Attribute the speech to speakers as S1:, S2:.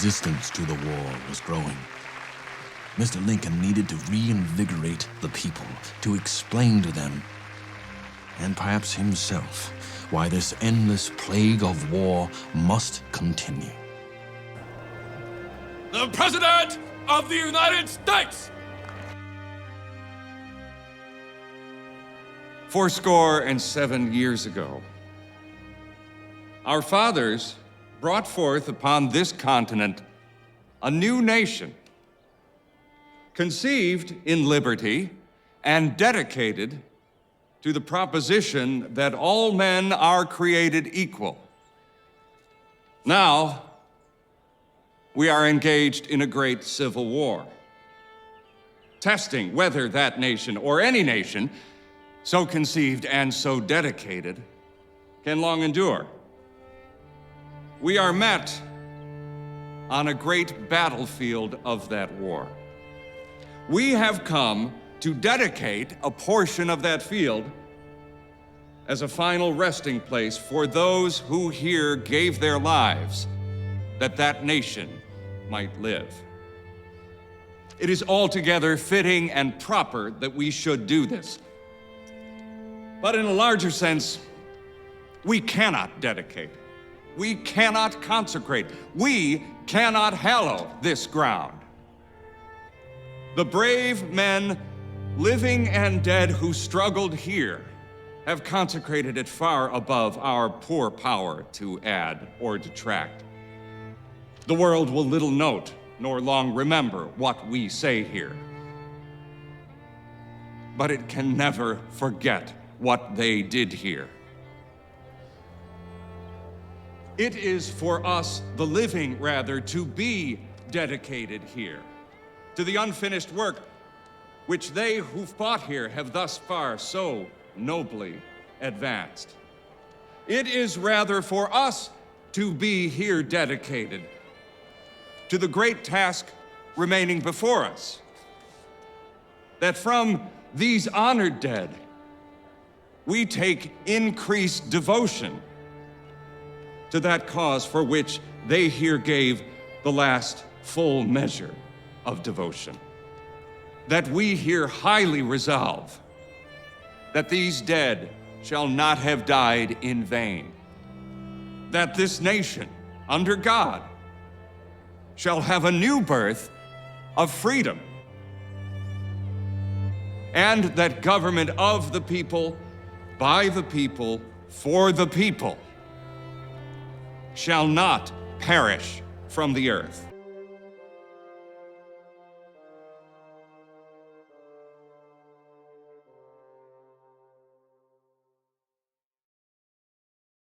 S1: resistance to the war was growing. Mr. Lincoln needed to reinvigorate the people, to explain to them, and perhaps himself, why this endless plague of war must continue.
S2: The President of the United States!
S3: 77 years ago, our fathers brought forth upon this continent a new nation, conceived in liberty and dedicated to the proposition that all men are created equal. Now, we are engaged in a great civil war, testing whether that nation or any nation so conceived and so dedicated can long endure. We are met on a great battlefield of that war. We have come to dedicate a portion of that field as a final resting place for those who here gave their lives that that nation might live. It is altogether fitting and proper that we should do this. But in a larger sense, we cannot dedicate, we cannot consecrate, we cannot hallow this ground. The brave men, living and dead, who struggled here have consecrated it far above our poor power to add or detract. The world will little note nor long remember what we say here, but it can never forget what they did here. It is for us, the living rather, to be dedicated here to the unfinished work which they who fought here have thus far so nobly advanced. It is rather for us to be here dedicated to the great task remaining before us, that from these honored dead we take increased devotion to that cause for which they here gave the last full measure of devotion. That we here highly resolve that these dead shall not have died in vain. That this nation, under God, shall have a new birth of freedom. And that government of the people, by the people, for the people, shall not perish from the earth.